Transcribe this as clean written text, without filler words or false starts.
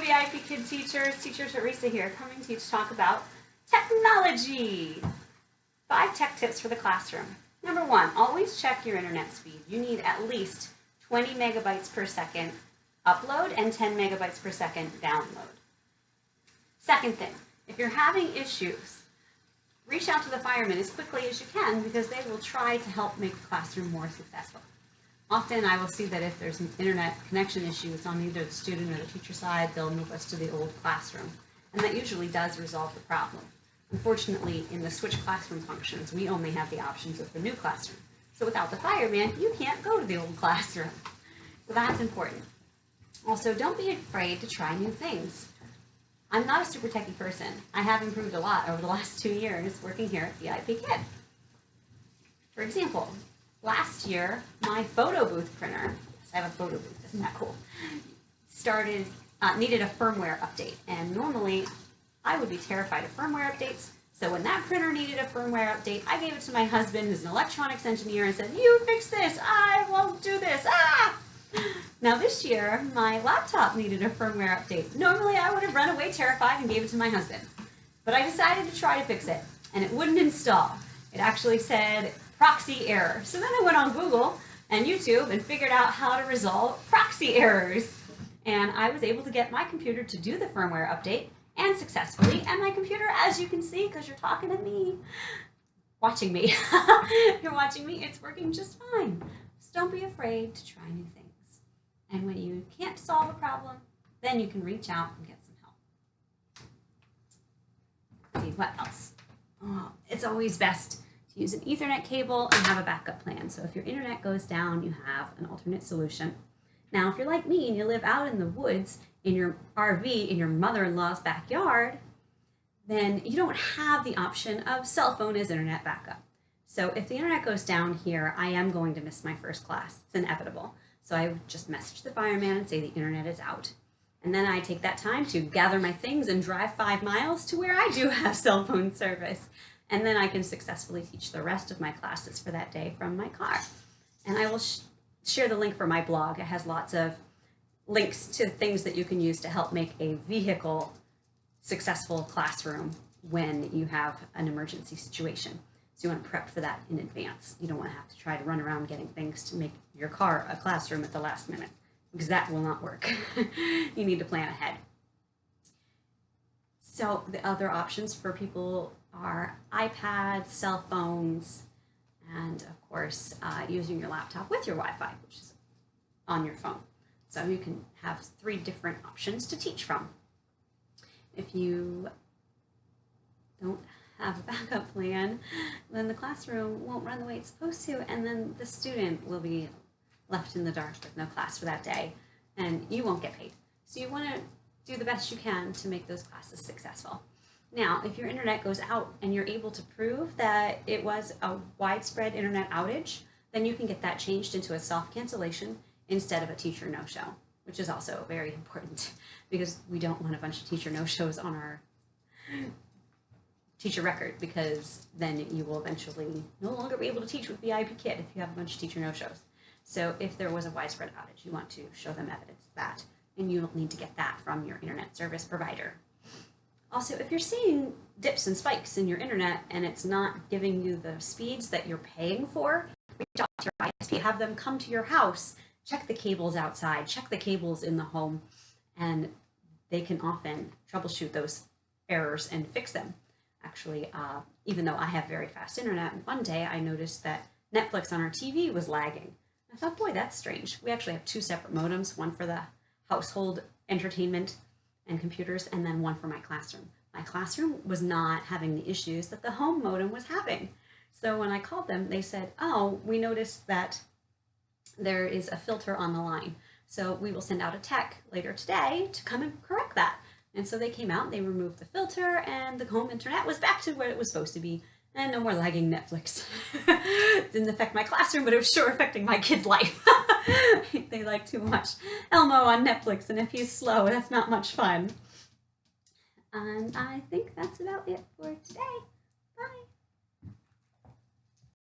VIPKID teachers. Teacher Teresa here, coming to you to talk about technology. 5 tech tips for the classroom. Number 1, always check your internet speed. You need at least 20 megabytes per second upload and 10 megabytes per second download. Second thing, if you're having issues, reach out to the firemen as quickly as you can because they will try to help make the classroom more successful. Often I will see that if there's an internet connection issue, it's on either the student or the teacher side, they'll move us to the old classroom. And that usually does resolve the problem. Unfortunately, in the switch classroom functions, we only have the options of the new classroom. So without the fireman, you can't go to the old classroom. So that's important. Also, don't be afraid to try new things. I'm not a super techie person. I have improved a lot over the last 2 years working here at VIPKID. For example, last year, my photo booth printer, yes, I have a photo booth, isn't that cool, needed a firmware update. And normally, I would be terrified of firmware updates. So when that printer needed a firmware update, I gave it to my husband, who's an electronics engineer, and said, "You fix this, I won't do this, ah!" Now this year, my laptop needed a firmware update. Normally, I would have run away terrified and gave it to my husband. But I decided to try to fix it, and it wouldn't install. It actually said proxy error. So then I went on Google and YouTube and figured out how to resolve proxy errors. And I was able to get my computer to do the firmware update, and successfully. And my computer, as you can see, because you're talking to me, watching me, you're watching me, it's working just fine. So don't be afraid to try new things. And when you can't solve a problem, then you can reach out and get some help. Let's see, what else? Oh, it's always best to use an Ethernet cable and have a backup plan. So if your internet goes down, you have an alternate solution. Now, if you're like me and you live out in the woods, in your RV, in your mother-in-law's backyard, then you don't have the option of cell phone as internet backup. So if the internet goes down here, I am going to miss my first class. It's inevitable. So I would just message the fireman and say the internet is out. And then I take that time to gather my things and drive 5 miles to where I do have cell phone service. And then I can successfully teach the rest of my classes for that day from my car. And I will share the link for my blog. It has lots of links to things that you can use to help make a vehicle successful classroom when you have an emergency situation. So you want to prep for that in advance. You don't want to have to try to run around getting things to make your car a classroom at the last minute, because that will not work. You need to plan ahead. So the other options for people are iPads, cell phones, and of course, using your laptop with your Wi-Fi, which is on your phone. So you can have 3 different options to teach from. If you don't have a backup plan, then the classroom won't run the way it's supposed to, and then the student will be left in the dark with no class for that day, and you won't get paid. So you want to do the best you can to make those classes successful. Now, if your internet goes out and you're able to prove that it was a widespread internet outage, then you can get that changed into a self-cancellation instead of a teacher no-show, which is also very important because we don't want a bunch of teacher no-shows on our teacher record, because then you will eventually no longer be able to teach with VIPKID if you have a bunch of teacher no-shows. So if there was a widespread outage, you want to show them evidence of that, and you don't need to get that from your internet service provider. Also, if you're seeing dips and spikes in your internet and it's not giving you the speeds that you're paying for, reach out to your ISP, have them come to your house, check the cables outside, check the cables in the home, and they can often troubleshoot those errors and fix them. Actually, even though I have very fast internet, one day I noticed that Netflix on our TV was lagging. I thought, boy, that's strange. We actually have 2 separate modems, one for the household entertainment and computers, and then one for my classroom. My classroom was not having the issues that the home modem was having. So when I called them, they said, "Oh, we noticed that there is a filter on the line. So we will send out a tech later today to come and correct that." And so they came out, they removed the filter, and the home internet was back to where it was supposed to be. And no more lagging Netflix. It didn't affect my classroom, but it was sure affecting my kid's life. They like too much Elmo on Netflix, and if he's slow, that's not much fun. And I think that's about it for today.